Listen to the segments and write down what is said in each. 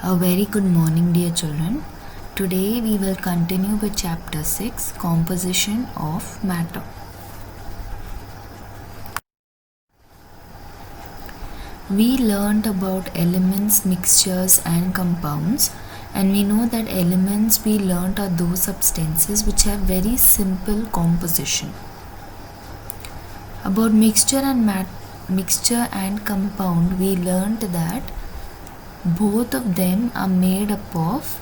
A very good morning, dear children. Today we will continue with chapter 6, Composition of Matter. We learned about elements, mixtures and compounds, and we know that elements we learned are those substances which have very simple composition. About mixture and compound, we learned that both of them are made up of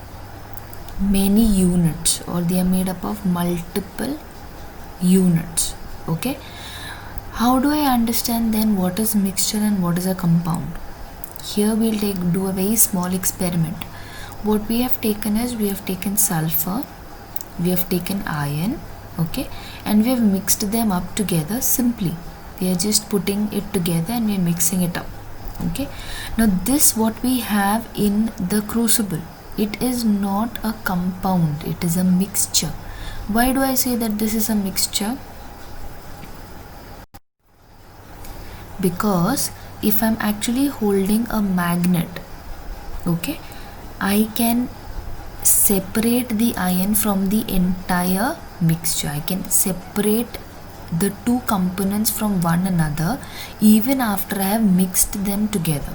many units, or they are made up of multiple units. Okay, how do I understand then what is mixture and what is a compound? Here we'll do a very small experiment. What we have taken is, we have taken sulfur, we have taken iron, okay, and we have mixed them up together simply. We are just putting it together and we are mixing it up. Okay, now this what we have in the crucible, it is not a compound, it is a mixture. Why do I say that this is a mixture? Because if I'm actually holding a magnet, okay, I can separate the iron from the entire mixture. I can separate the two components from one another even after I have mixed them together.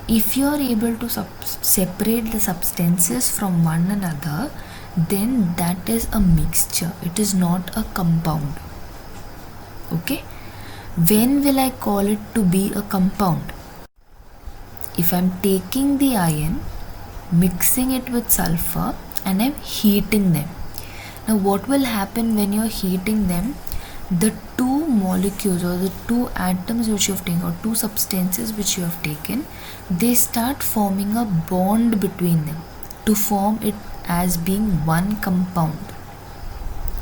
If you are able to separate the substances from one another, then that is a mixture. It is not a compound. Okay, when will I call it to be a compound? If I'm taking the iron, mixing it with sulfur and I'm heating them. Now what will happen when you're heating them? The two molecules or the two atoms which you have taken, or two substances which you have taken, they start forming a bond between them to form it as being one compound.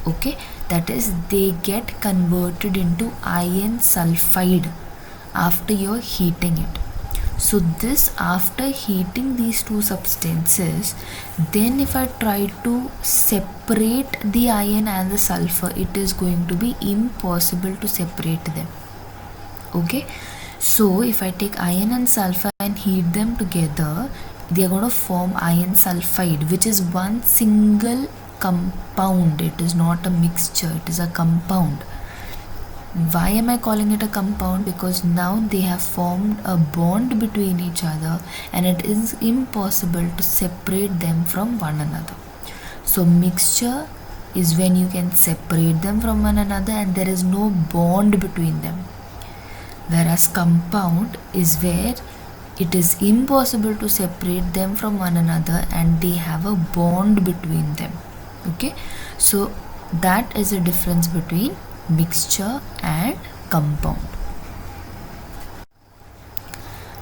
Okay, that is, they get converted into iron sulfide after you're heating it. So this, after heating these two substances, then if I try to separate the iron and the sulfur, it is going to be impossible to separate them. Okay, so if I take iron and sulfur and heat them together, they are going to form iron sulfide, which is one single compound. It is not a mixture, it is a compound. Why am I calling it a compound? Because now they have formed a bond between each other and it is impossible to separate them from one another. So mixture is when you can separate them from one another and there is no bond between them. Whereas compound is where it is impossible to separate them from one another and they have a bond between them. Okay, so that is the difference between mixture and compound.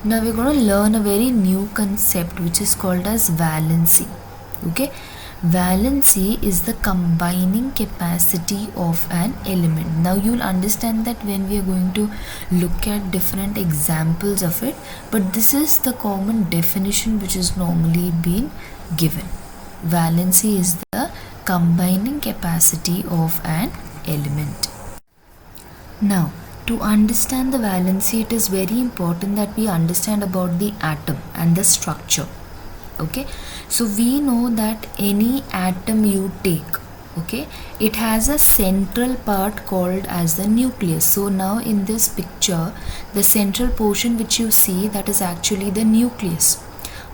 Now we're going to learn a very new concept which is called as valency. Okay, valency is the combining capacity of an element. Now you'll understand that when we are going to look at different examples of it, but this is the common definition which is normally been given. Valency is the combining capacity of an element. Now, to understand the valency, it is very important that we understand about the atom and the structure. Okay, so we know that any atom you take, okay, it has a central part called as the nucleus. So now in this picture, the central portion which you see, that is actually the nucleus.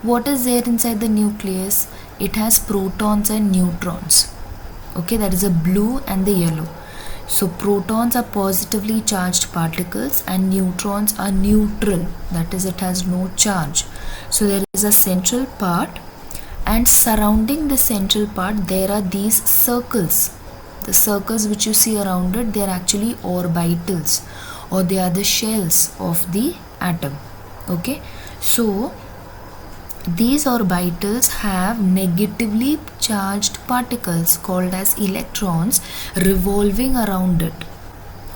What is there inside the nucleus? It has protons and neutrons. Okay, that is the blue and the yellow. So protons are positively charged particles and neutrons are neutral, that is, it has no charge. So there is a central part, and surrounding the central part there are these circles. The circles which you see around it, they are actually orbitals, or they are the shells of the atom. Okay, so these orbitals have negatively charged particles called as electrons revolving around it.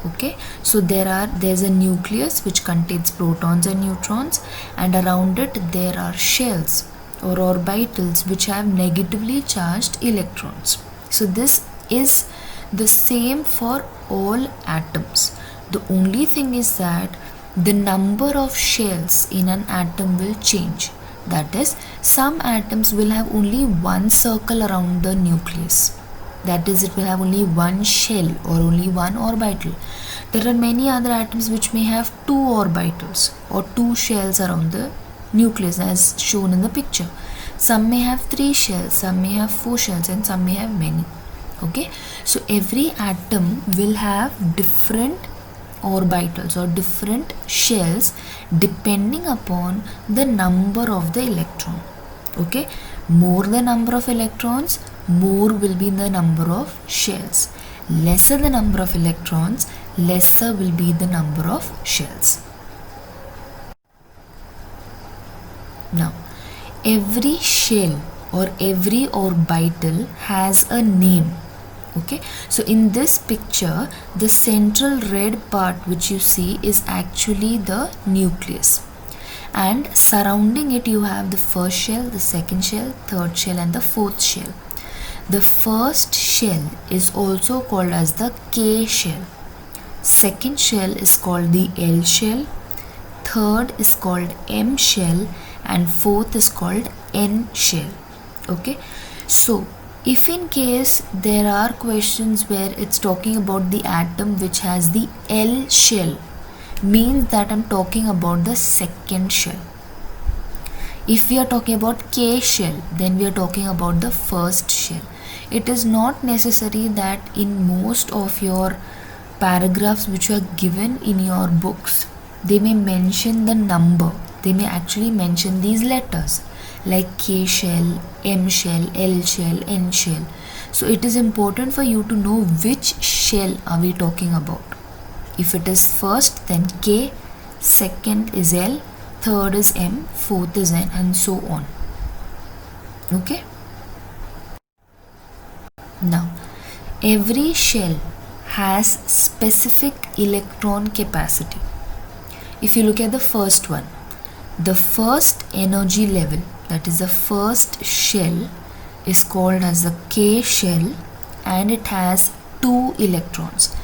Okay, so there's a nucleus which contains protons and neutrons, and around it there are shells or orbitals which have negatively charged electrons. So this is the same for all atoms. The only thing is that the number of shells in an atom will change. That is, some atoms will have only one circle around the nucleus. That is, it will have only one shell or only one orbital. There are many other atoms which may have two orbitals or two shells around the nucleus, as shown in the picture. Some may have 3 shells, some may have 4 shells, and some may have many. Okay, so every atom will have different orbitals or different shells depending upon the number of the electron. Okay, more the number of electrons, more will be the number of shells. Lesser the number of electrons, lesser will be the number of shells. Now, every shell or every orbital has a name. Okay, so in this picture, the central red part which you see is actually the nucleus, and surrounding it you have the first shell, the second shell, third shell, and the fourth shell. The first shell is also called as the K shell. Second shell is called the L shell. Third is called M shell, and fourth is called N shell. Okay, so if in case there are questions where it's talking about the atom which has the L shell, means that I'm talking about the second shell. If we are talking about K shell, then we are talking about the first shell. It is not necessary that in most of your paragraphs which are given in your books, they may mention the number. They may actually mention these letters like K shell, M shell, L shell, N shell. So it is important for you to know which shell are we talking about. If it is first, then K, second is L, third is M, fourth is N, and so on. Okay. Now, every shell has specific electron capacity. If you look at the first one, the first energy level, that is the first shell, is called as the K shell, and it has 2 electrons.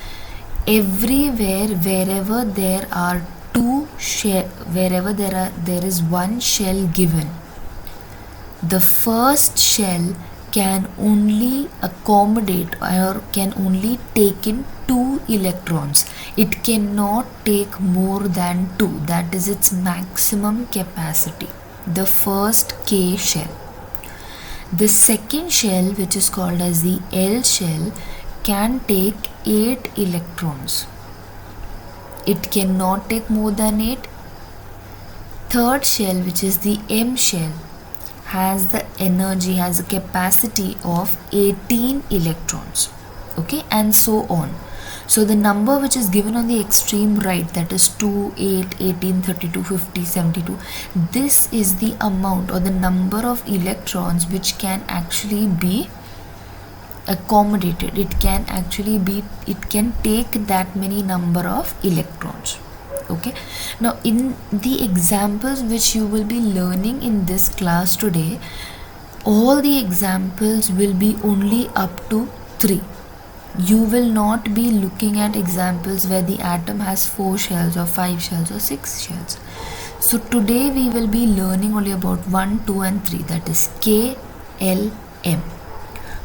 Everywhere wherever there are two shell, wherever there is one shell given, the first shell can only accommodate or can only take in 2 electrons. It cannot take more than 2. That is its maximum capacity, the first K shell. The second shell, which is called as the L shell, can take 8 electrons. It cannot take more than 8. Third shell, which is the M shell, has the energy, has a capacity of 18 electrons. Okay, and so on. So the number which is given on the extreme right, that is 2, 8, 18, 32, 50, 72, this is the amount or the number of electrons which can actually be accommodated. It can take that many number of electrons. Okay, now in the examples which you will be learning in this class today, all the examples will be only up to 3. You will not be looking at examples where the atom has 4 shells or 5 shells or 6 shells. So today we will be learning only about 1, 2 and 3, that is K, L, M.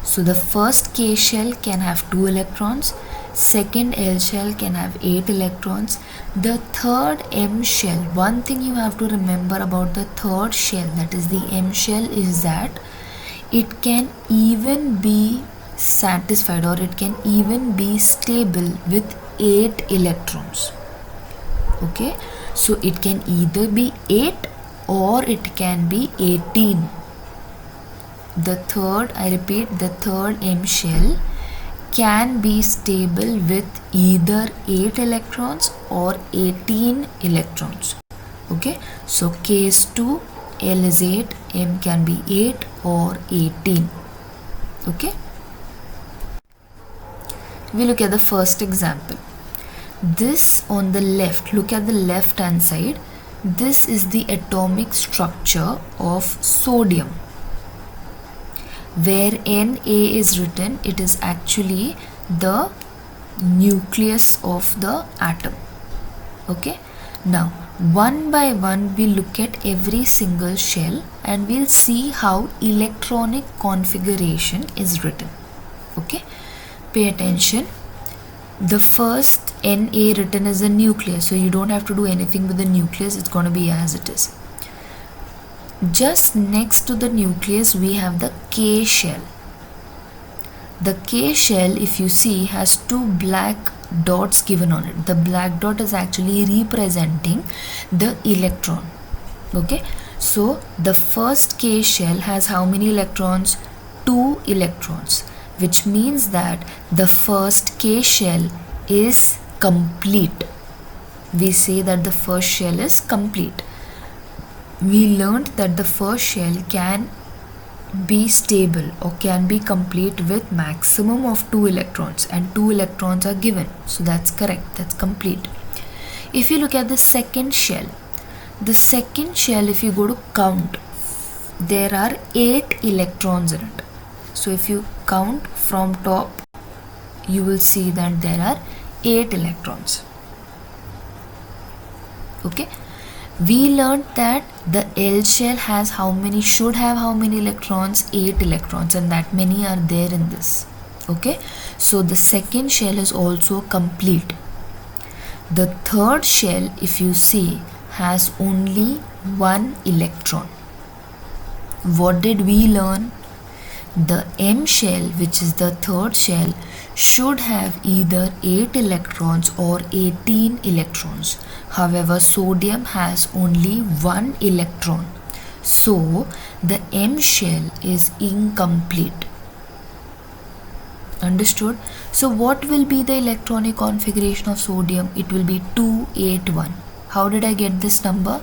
So the first K shell can have 2 electrons, second L shell can have 8 electrons, the third M shell, one thing you have to remember about the third shell, that is the M shell, is that it can even be satisfied or it can even be stable with 8 electrons. Okay, so it can either be 8 or it can be 18. The third, I repeat, the third M shell can be stable with either 8 electrons or 18 electrons. Okay, so K is 2, L is 8, M can be 8 or 18. Okay, we look at the first example. This on the left, look at the left hand side, this is the atomic structure of sodium. Where Na is written, it is actually the nucleus of the atom. Okay, now One by one we look at every single shell and we'll see how electronic configuration is written. Okay, pay attention. The first Na written as a nucleus, so you don't have to do anything with the nucleus, it's going to be as it is. Just next to the nucleus we have the K shell. The K shell, if you see, has two black dots given on it. The black dot is actually representing the electron. Okay, so the first K shell has how many electrons? 2 electrons, which means that the first K shell is complete. We say that the first shell is complete. We learned that the first shell can be stable or can be complete with maximum of 2 electrons, and 2 electrons are given, so that's correct, that's complete. If you look at the second shell, if you go to count, there are 8 electrons in it. So if you count from top, you will see that there are 8 electrons. Okay, we learned that the L shell has should have how many electrons? 8 electrons, and that many are there in this. Okay, so the second shell is also complete. The third shell, if you see, has only 1 electron. What did we learn? The M shell, which is the third shell, should have either 8 electrons or 18 electrons. However, sodium has only 1 electron. So, the M shell is incomplete. Understood? So, what will be the electronic configuration of sodium? It will be 281. How did I get this number?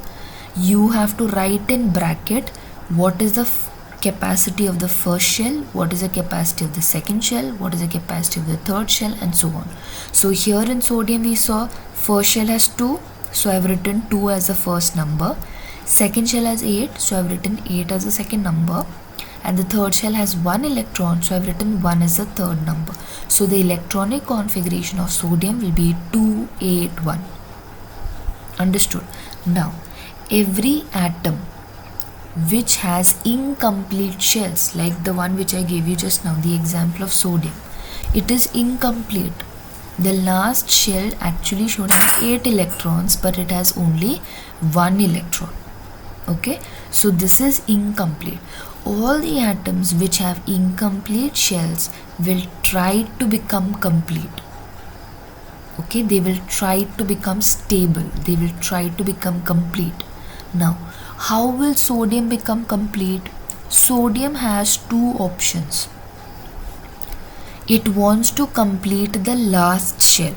You have to write in bracket what is the capacity of the first shell, what is the capacity of the second shell, what is the capacity of the third shell, and so on. So here in sodium we saw first shell has 2, so I have written 2 as the first number. Second shell has 8, so I have written 8 as the second number. And the third shell has 1 electron, so I have written 1 as the third number. So the electronic configuration of sodium will be 281. Understood? Now, every atom which has incomplete shells, like the one which I gave you just now, the example of sodium, it is incomplete. The last shell actually should have 8 electrons, but it has only 1 electron. Okay, so this is incomplete. All the atoms which have incomplete shells will try to become complete. Okay, they will try to become stable, they will try to become complete. Now, how will sodium become complete? Sodium has 2 options. It wants to complete the last shell.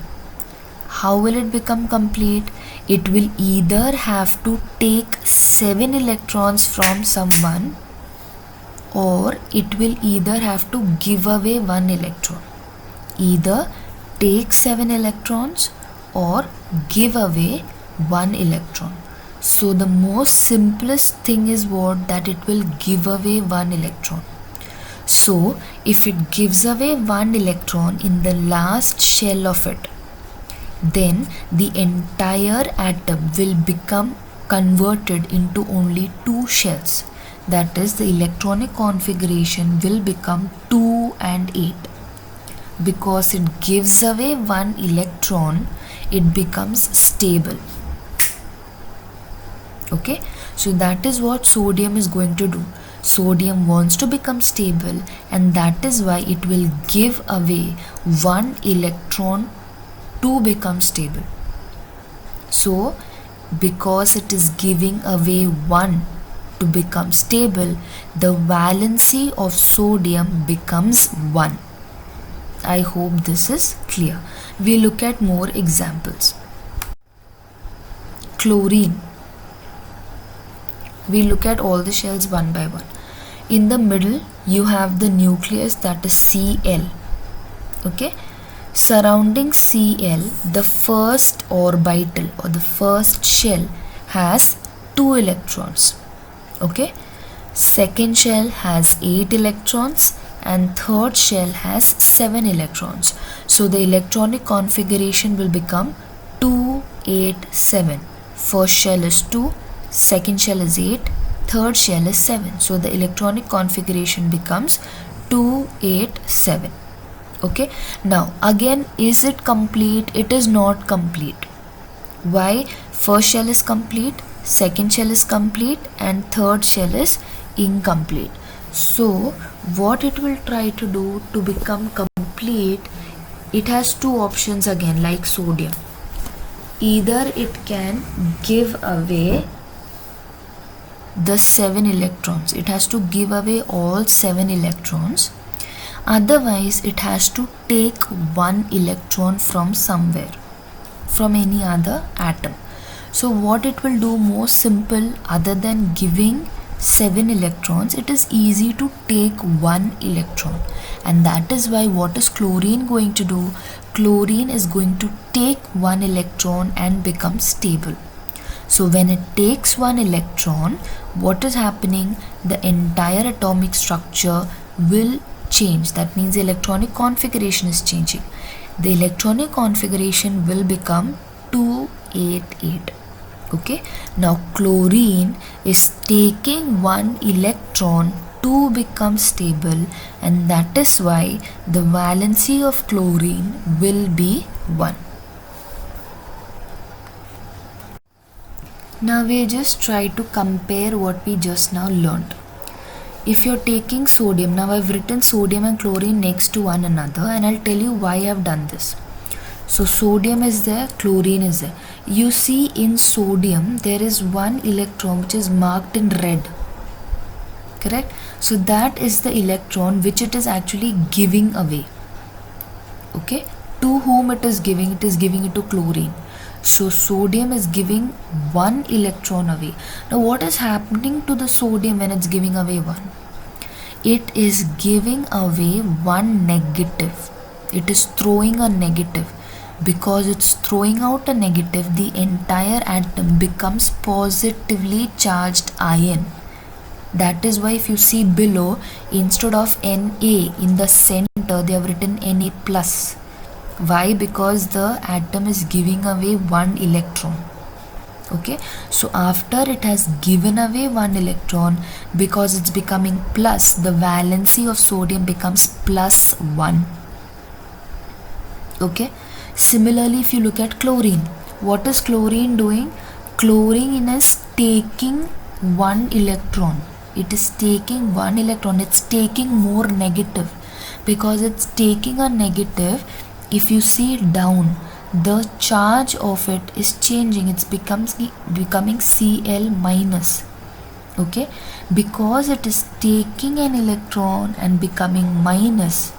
How will it become complete? It will either have to take 7 electrons from someone, or it will either have to give away 1 electron. Either take 7 electrons or give away 1 electron. So the most simplest thing is what? That it will give away 1 electron. So if it gives away 1 electron in the last shell of it, then the entire atom will become converted into only 2 shells. That is, the electronic configuration will become 2 and 8. Because it gives away 1 electron, it becomes stable. Okay, so that is what sodium is going to do. Sodium wants to become stable, and that is why it will give away 1 electron to become stable. So because it is giving away 1 to become stable, the valency of sodium becomes 1. I hope this is clear. We look at more examples. Chlorine. We look at all the shells one by one. In the middle, you have the nucleus, that is Cl. Okay. Surrounding Cl, the first orbital or the first shell has 2 electrons. Okay. Second shell has 8 electrons and third shell has 7 electrons. So the electronic configuration will become 2, 8, 7. First shell is 2, second shell is 8, third shell is 7. So the electronic configuration becomes 2, 8, 7. Okay, now again, is it complete? It is not complete. Why? First shell is complete, second shell is complete, and third shell is incomplete. So what it will try to do to become complete, it has two options again, like sodium. Either it can give away the 7 electrons, it has to give away all 7 electrons, otherwise it has to take 1 electron from somewhere, from any other atom. So what it will do, more simple, other than giving 7 electrons, it is easy to take 1 electron, and that is why what is chlorine going to do? Chlorine is going to take 1 electron and become stable. So when it takes 1 electron, what is happening? The entire atomic structure will change. That means the electronic configuration is changing. The electronic configuration will become 288. Okay, now chlorine is taking 1 electron to become stable, and that is why the valency of chlorine will be 1. Now we just try to compare what we just now learned. If you're taking sodium, now I've written sodium and chlorine next to one another, and I'll tell you why I've done this. So sodium is there, chlorine is there. You see in sodium there is 1 electron which is marked in red, correct? So that is the electron which it is actually giving away. Okay, to whom it is giving? It is giving it to chlorine. So sodium is giving 1 electron away. Now what is happening to the sodium when it's giving away 1? It is giving away 1 negative. It is throwing a negative. Because it's throwing out a negative, the entire atom becomes positively charged ion. That is why if you see below, instead of Na in the center, they have written Na plus. Why? Because the atom is giving away 1 electron. Okay, so after it has given away 1 electron, because it's becoming plus, the valency of sodium becomes plus 1. Okay, similarly if you look at chlorine, what is chlorine doing? Chlorine is taking 1 electron. It is taking 1 electron. It's taking more negative. Because it's taking a negative, if you see down, the charge of it is changing. It's becoming Cl minus. Okay, because it is taking an electron and becoming minus,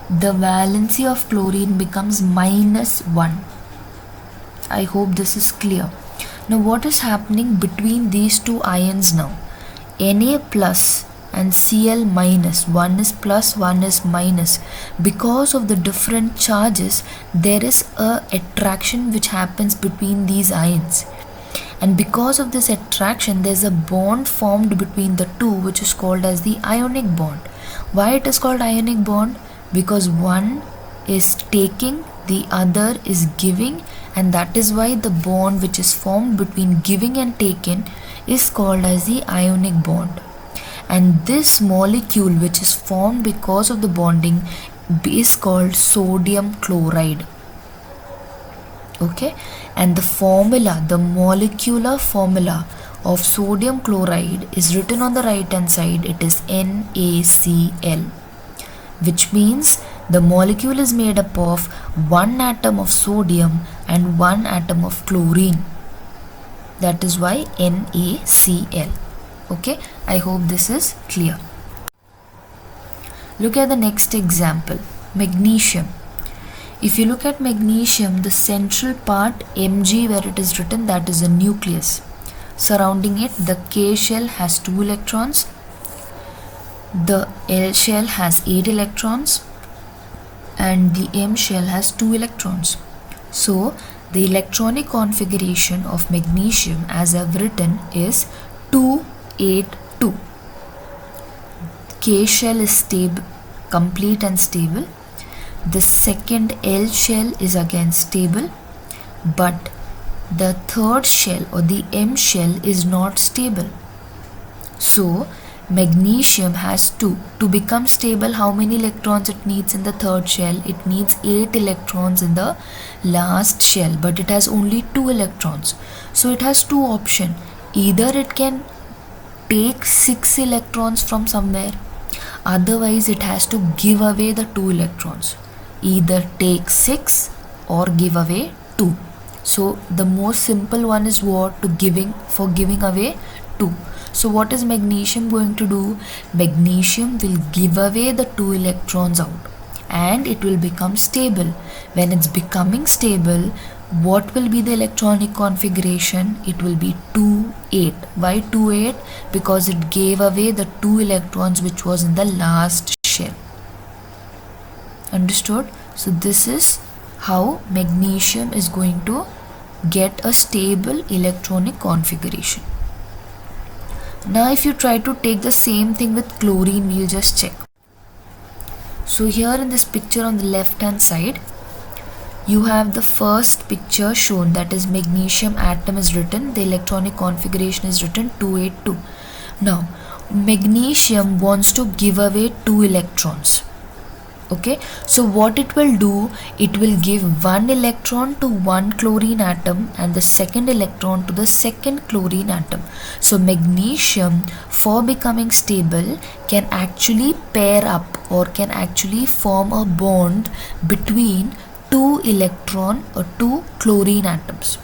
the valency of chlorine becomes minus 1. I hope this is clear. Now what is happening between these two ions now? Na plus and Cl minus, one is plus, one is minus. Because of the different charges, there is a attraction which happens between these ions. And because of this attraction, there is a bond formed between the two, which is called as the ionic bond. Why it is called ionic bond? Because one is taking, the other is giving, and that is why the bond which is formed between giving and taken is called as the ionic bond. And this molecule which is formed because of the bonding is called sodium chloride. Okay, and the formula, the molecular formula of sodium chloride is written on the right hand side. It is NaCl, which means the molecule is made up of 1 atom of sodium and 1 atom of chlorine. That is why NaCl. Okay, I hope this is clear. Look at the next example, magnesium. If you look at magnesium, the central part Mg, where it is written, that is a nucleus. Surrounding it, the K shell has 2 electrons, the L shell has 8 electrons, and the M shell has 2 electrons. So the electronic configuration of magnesium, as I've written, is 282. K shell is stable, complete and stable. The second L shell is again stable, but the third shell or the M shell is not stable. So magnesium has to become stable. How many electrons it needs in the third shell? It needs 8 electrons in the last shell, but it has only 2 electrons. So it has two options. Either it can take 6 electrons from somewhere, otherwise it has to give away the 2 electrons. Either take 6 or give away 2. So the most simple one is what? Giving away 2. So what is magnesium going to do? Magnesium will give away the 2 electrons out and it will become stable. When it's becoming stable, what will be the electronic configuration? It will be 2-8. Why 2-8? Because it gave away the 2 electrons which was in the last shell. Understood? So this is how magnesium is going to get a stable electronic configuration. Now if you try to take the same thing with chlorine, we'll just check. So here in this picture on the left hand side, you have the first picture shown, that is magnesium atom is written, the electronic configuration is written 282. Now magnesium wants to give away 2 electrons. Okay, so what it will do, it will give 1 electron to one chlorine atom and the second electron to the second chlorine atom. So magnesium, for becoming stable, can actually pair up or can actually form a bond between 2 electron or 2 chlorine atoms.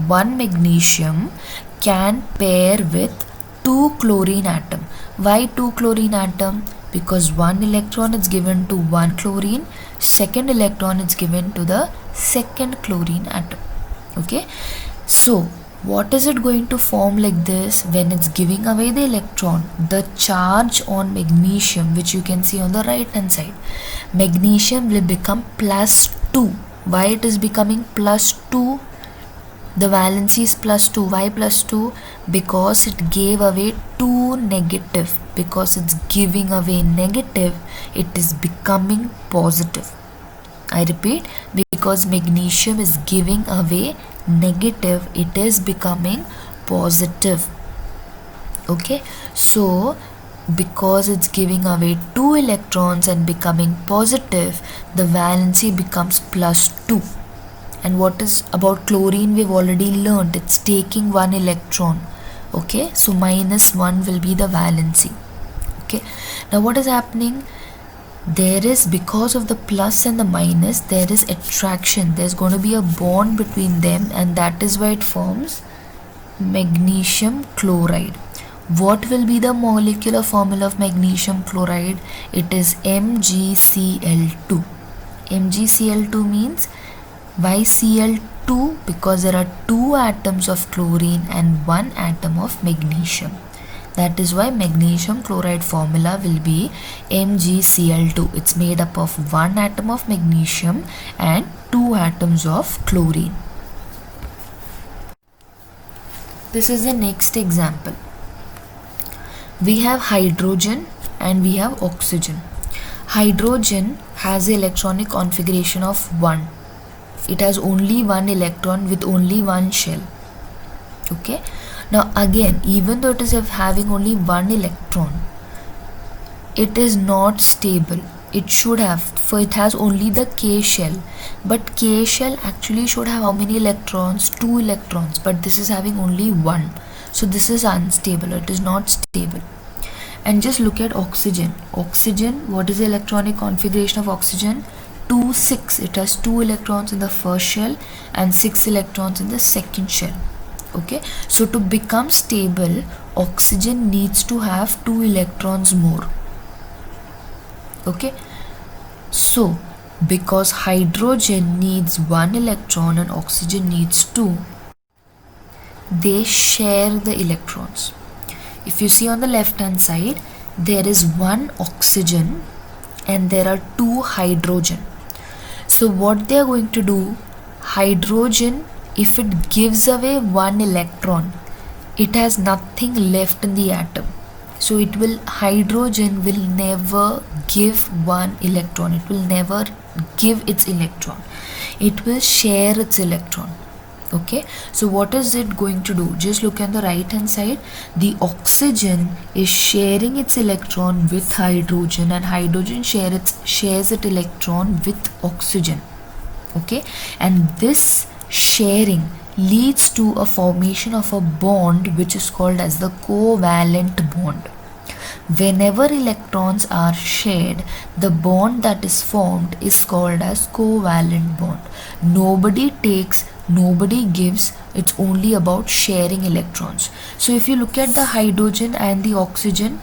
One magnesium can pair with 2 chlorine atom. Why 2 chlorine atom? Because 1 electron is given to one chlorine, second electron is given to the second chlorine atom. Okay, so what is it going to form like this? When it's giving away the electron, the charge on magnesium, which you can see on the right hand side, magnesium will become +2. Why it is becoming +2? The valency is +2. Why +2? Because it gave away 2 negative. Because it's giving away negative, it is becoming positive. I repeat, because magnesium is giving away negative, it is becoming positive. Okay, so because it's giving away 2 electrons and becoming positive, the valency becomes +2. And what is about chlorine? We've already learned it's taking 1 electron. Okay, so -1 will be the valency. Okay, now what is happening? There is, because of the plus and the minus, there is attraction. There's going to be a bond between them, and that is why it forms magnesium chloride. What will be the molecular formula of magnesium chloride? It is MgCl2. MgCl2 means, why Cl2? Because there are 2 atoms of chlorine and 1 atom of magnesium. That is why magnesium chloride formula will be MgCl2. It's made up of 1 atom of magnesium and 2 atoms of chlorine. This is the next example. We have hydrogen and we have oxygen. Hydrogen has the electronic configuration of 1. It has only 1 electron with only 1 shell. Okay, now again, even though it is having only 1 electron, it is not stable. It should have, for it has only the K shell, but K shell actually should have how many electrons? 2 electrons, but this is having only 1. So this is unstable, it is not stable. And just look at oxygen. Oxygen, what is the electronic configuration of oxygen? 2, 6. It has 2 electrons in the first shell and 6 electrons in the second shell. Okay, so to become stable, oxygen needs to have 2 electrons more. Okay, so because hydrogen needs 1 electron and oxygen needs 2, they share the electrons. If you see on the left hand side, there is 1 oxygen and there are 2 hydrogen. So what they are going to do, hydrogen, if it gives away 1 electron, it has nothing left in the atom. So hydrogen will never give 1 electron. It will never give its electron. It will share its electron. Okay, so what is it going to do? Just look at the right hand side. The oxygen is sharing its electron with hydrogen, and hydrogen shares its electron with oxygen. Okay, and this sharing leads to a formation of a bond which is called as the covalent bond. Whenever electrons are shared, the bond that is formed is called as covalent bond. Nobody takes, nobody gives, it's only about sharing electrons. So if you look at the hydrogen and the oxygen,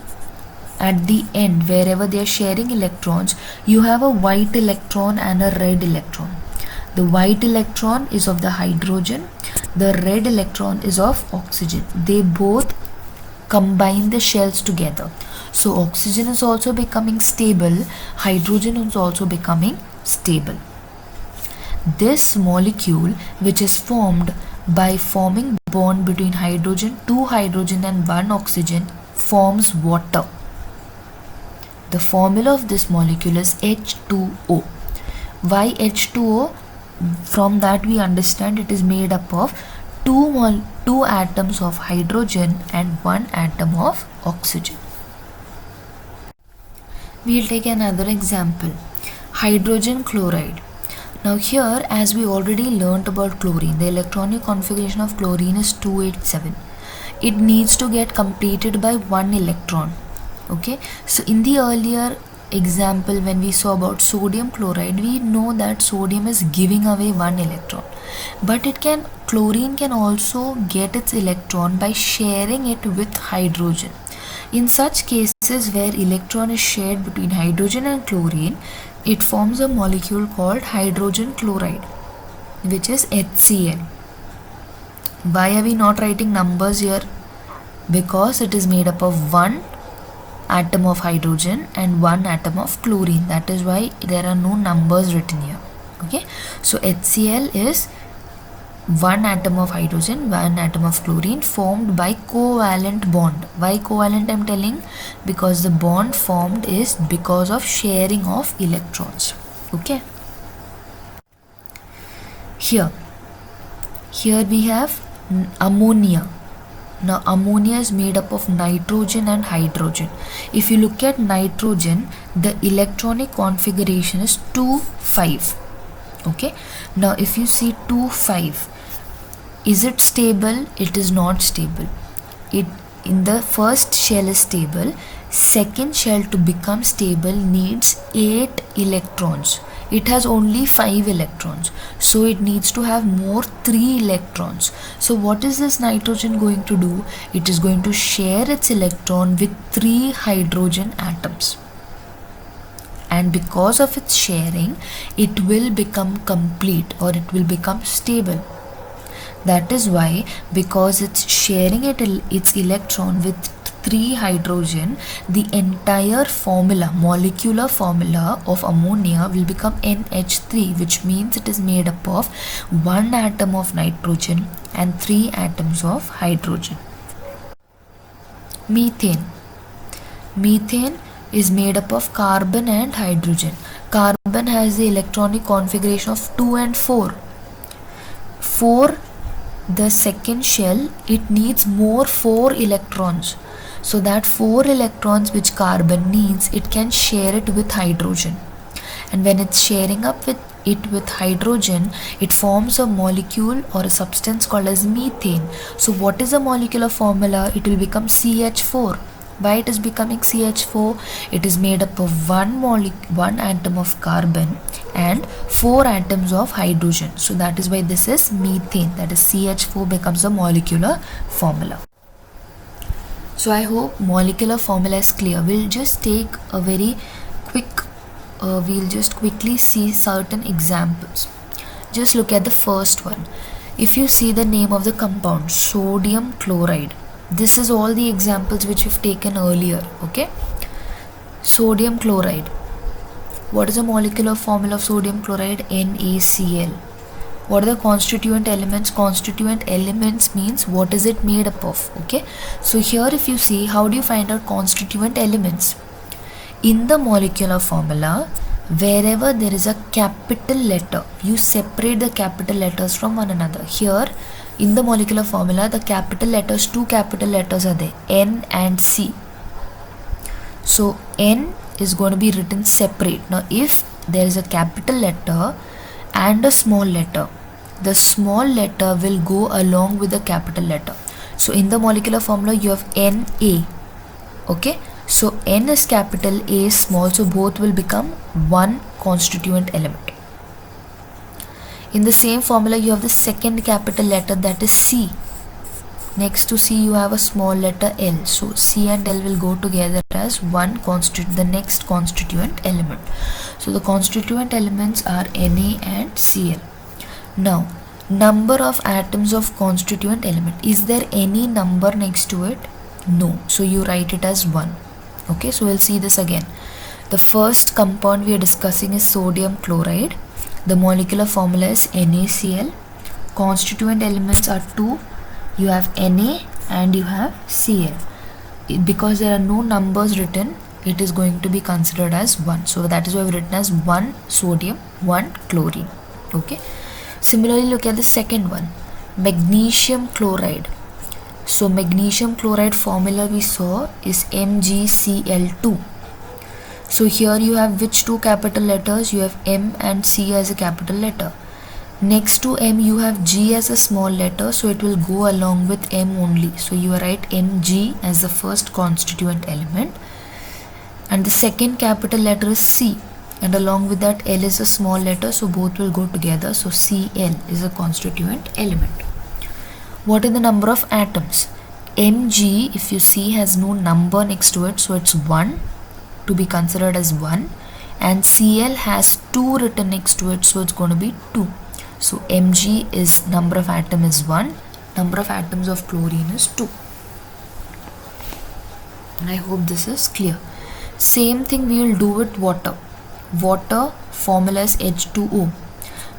at the end wherever they are sharing electrons, you have a white electron and a red electron. The white electron is of the hydrogen, the red electron is of oxygen. They both combine the shells together. So oxygen is also becoming stable, hydrogen is also becoming stable. This molecule, which is formed by forming bond between hydrogen, two hydrogen and one oxygen, forms water. The formula of this molecule is H2O. Why H2O? From that we understand it is made up of two atoms of hydrogen and one atom of oxygen. We'll take another example, hydrogen chloride. Now here, as we already learnt about chlorine, the electronic configuration of chlorine is 287. It needs to get completed by one electron. Okay, so in the earlier example when we saw about sodium chloride, we know that sodium is giving away one electron, but chlorine can also get its electron by sharing it with hydrogen. In such cases where electron is shared between hydrogen and chlorine, it forms a molecule called hydrogen chloride, which is HCl. Why are we not writing numbers here? Because it is made up of one atom of hydrogen and one atom of chlorine. That is why there are no numbers written here. Okay, so HCl is one atom of hydrogen, one atom of chlorine formed by covalent bond. Why covalent I'm telling? Because the bond formed is because of sharing of electrons. Okay, here we have ammonia. Now ammonia is made up of nitrogen and hydrogen. If you look at nitrogen, the electronic configuration is 2,5. Okay, now if you see 2,5, is it stable? It is not stable. It in the first shell is stable. Second shell to become stable needs 8 electrons. It has only 5 electrons, so it needs to have more 3 electrons. So what is this nitrogen going to do? It is going to share its electron with 3 hydrogen atoms, and because of its sharing, it will become complete, or it will become stable. That is why, because it's sharing its electron with 3 hydrogen, the entire formula, molecular formula of ammonia will become NH3, which means it is made up of 1 atom of nitrogen and 3 atoms of hydrogen. Methane. Methane is made up of carbon and hydrogen. Carbon has the electronic configuration of 2 and 4. For the second shell, it needs more 4 electrons. So that 4 electrons which carbon needs, it can share it with hydrogen. And when it's sharing up with hydrogen, it forms a molecule or a substance called as methane. So what is the molecular formula? It will become CH4. Why it is becoming CH4? It is made up of one atom of carbon and 4 atoms of hydrogen. So that is why this is methane. That is CH4 becomes the molecular formula. So I hope molecular formula is clear. We'll just take a very quick, we'll just quickly see certain examples. Just look at the first one. If you see the name of the compound, sodium chloride. This is all the examples which we've taken earlier. Okay, sodium chloride. What is the molecular formula of sodium chloride? NaCl. What are the constituent elements? Constituent elements means what is it made up of. Okay, so here if you see, how do you find out constituent elements? In the molecular formula, wherever there is a capital letter, you separate the capital letters from one another. Here in the molecular formula, the capital letters, two capital letters are there, N and C. So N is going to be written separate. Now if there is a capital letter and a small letter, the small letter will go along with the capital letter. So in the molecular formula you have Na. Okay, so N is capital, A is small, so both will become one constituent element. In the same formula you have the second capital letter, that is C. Next to C you have a small letter L, so C and L will go together as one the next constituent element. So the constituent elements are Na and Cl. Now number of atoms of constituent element, is there any number next to it? No, so you write it as 1. Okay, so we'll see this again. The first compound we are discussing is sodium chloride. The molecular formula is NaCl. Constituent elements are 2. You have Na and you have Cl. Because there are no numbers written, it is going to be considered as 1. So that is why we have written as 1 sodium, 1 chlorine. Okay. Similarly, look at the second one, magnesium chloride. So magnesium chloride formula we saw is MgCl2. So here you have which two capital letters? You have M and C as a capital letter. Next to M you have G as a small letter, so it will go along with M only. So you write Mg as the first constituent element, and the second capital letter is C, and along with that L is a small letter, so both will go together. So Cl is a constituent element. What are the number of atoms? Mg, if you see, has no number next to it, so it's 1, to be considered as 1, and Cl has 2 written next to it, so it's going to be 2. So Mg is number of atom is 1, number of atoms of chlorine is 2. And I hope this is clear. Same thing we will do with water. Water formula is H2O.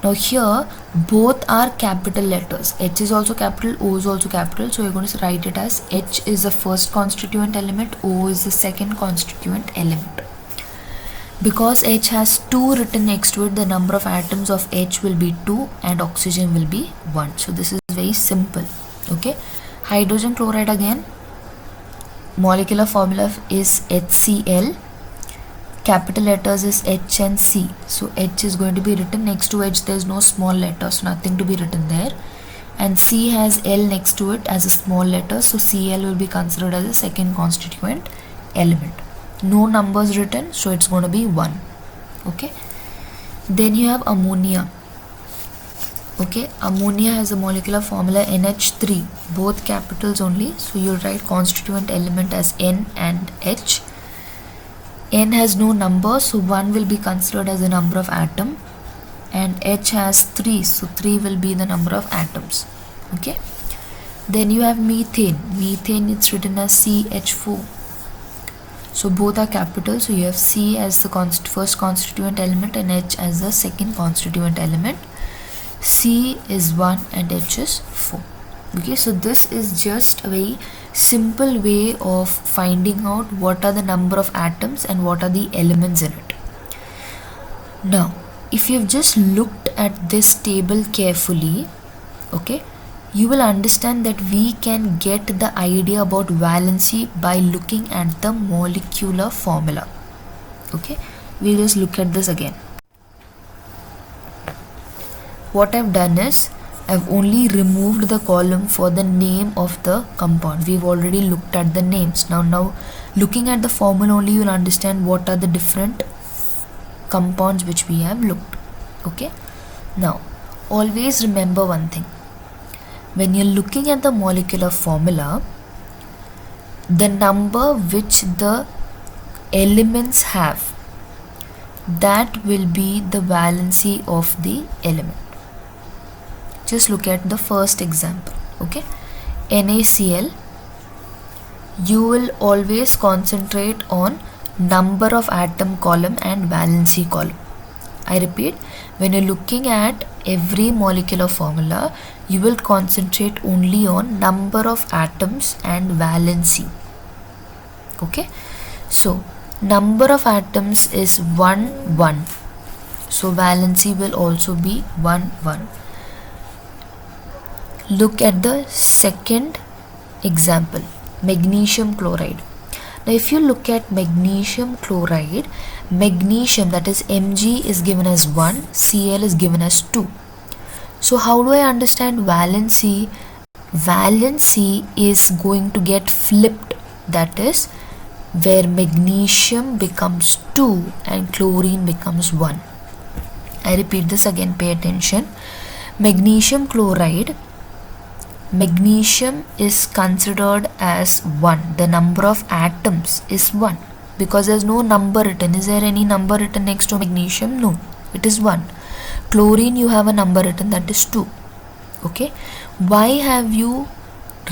Now here both are capital letters. H is also capital, O is also capital. So we're going to write it as H is the first constituent element, O is the second constituent element. Because H has 2 written next to it, the number of atoms of H will be 2 and oxygen will be 1. So this is very simple. Okay. Hydrogen chloride again. Molecular formula is HCl. Capital letters is H and C. So H is going to be written next to H. There is no small letter, so nothing to be written there. And C has L next to it as a small letter, so Cl will be considered as a second constituent element. No numbers written, so it's going to be 1. Okay. Then you have ammonia. Okay, ammonia has a molecular formula NH3, both capitals only, so you'll write constituent element as N and H. N has no number, so 1 will be considered as the number of atom, and H has 3, so 3 will be the number of atoms. Okay. Then you have methane. Methane, it's written as CH4. So both are capital, so you have C as the first constituent element and H as the second constituent element. C is 1 and H is 4. Okay, so this is just a very simple way of finding out what are the number of atoms and what are the elements in it. Now, if you've just looked at this table carefully, okay, you will understand that we can get the idea about valency by looking at the molecular formula. Okay, we'll just look at this again. What I've done is I've only removed the column for the name of the compound. We've already looked at the names. Now looking at the formula only, you will understand what are the different compounds which we have looked. Okay. Now always remember one thing. When you're looking at the molecular formula, the number which the elements have, that will be the valency of the element. Just look at the first example. Okay, NaCl, you will always concentrate on number of atom column and valency column. I repeat, when you're looking at every molecular formula, you will concentrate only on number of atoms and valency. Okay, so number of atoms is 1, 1. So valency will also be 1 1. Look at the second example, magnesium chloride. Now if you look at magnesium chloride, magnesium, that is Mg, is given as 1, Cl is given as 2. So how do I understand valency? Valency is going to get flipped, that is where magnesium becomes 2 and chlorine becomes 1. I repeat this again, pay attention. Magnesium chloride, magnesium is considered as 1. The number of atoms is 1 because there's no number written. Is there any number written next to magnesium? No, it is 1. Chlorine, you have a number written, that is 2. Okay, why have you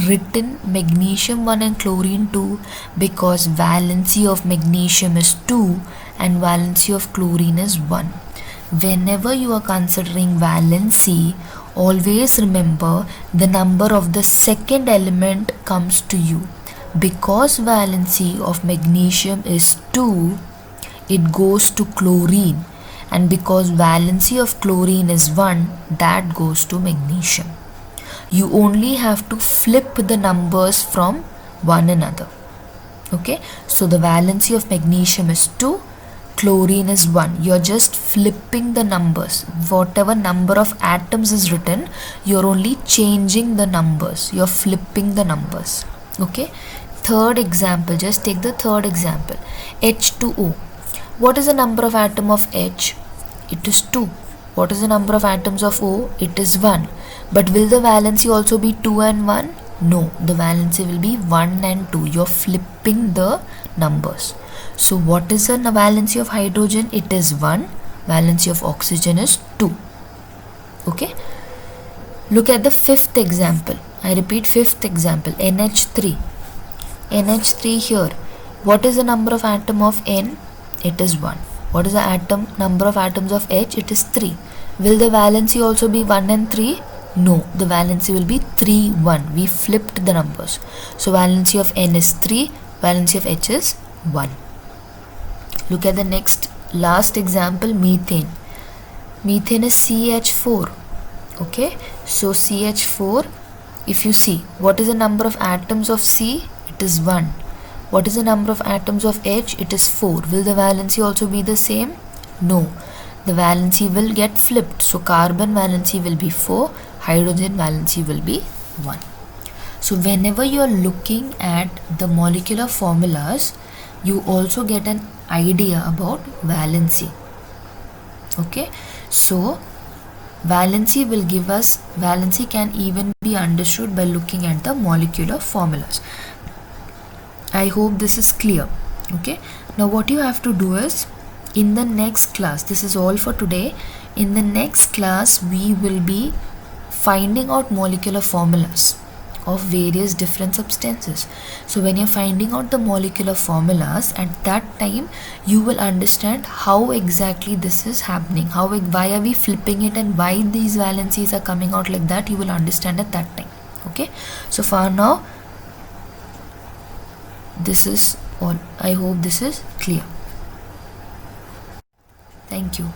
written magnesium 1 and chlorine 2? Because valency of magnesium is 2 and valency of chlorine is 1. Whenever you are considering valency, always remember the number of the second element comes to you. Because valency of magnesium is 2, it goes to chlorine, and because valency of chlorine is 1, that goes to magnesium. You only have to flip the numbers from one another. Okay, so the valency of magnesium is 2, chlorine is 1. You're just flipping the numbers. Whatever number of atoms is written, you're only changing the numbers. You're flipping the numbers. Okay, third example, just take the third example, H2O. What is the number of atom of H? It is 2. What is the number of atoms of O? It is 1. But will the valency also be 2 and 1? No, the valency will be 1 and 2. You're flipping the numbers. So what is the valency of hydrogen? It is 1. Valency of oxygen is 2. Okay. Look at the fifth example. I repeat, fifth example, NH3. NH3 here. What is the number of atom of N? It is 1. What is the number of atoms of H? It is 3. Will the valency also be 1 and 3? No, the valency will be 3, 1. We flipped the numbers. So valency of N is 3, valency of H is 1. Look at the next, last example, methane. Methane is CH4. Okay, so CH4, if you see, what is the number of atoms of C? It is 1. What is the number of atoms of H? It is 4. Will the valency also be the same? No. The valency will get flipped. So carbon valency will be 4. Hydrogen valency will be 1. So whenever you are looking at the molecular formulas, you also get an idea about valency. Okay. So valency will give us, valency can even be understood by looking at the molecular formulas. I hope this is clear. Okay, now what you have to do is, in the next class, this is all for today. In the next class, we will be finding out molecular formulas of various different substances. So when you're finding out the molecular formulas, at that time you will understand how exactly this is happening, why are we flipping it, and why these valencies are coming out like that. You will understand at that time. Okay, so for now, this is all. I hope this is clear. Thank you.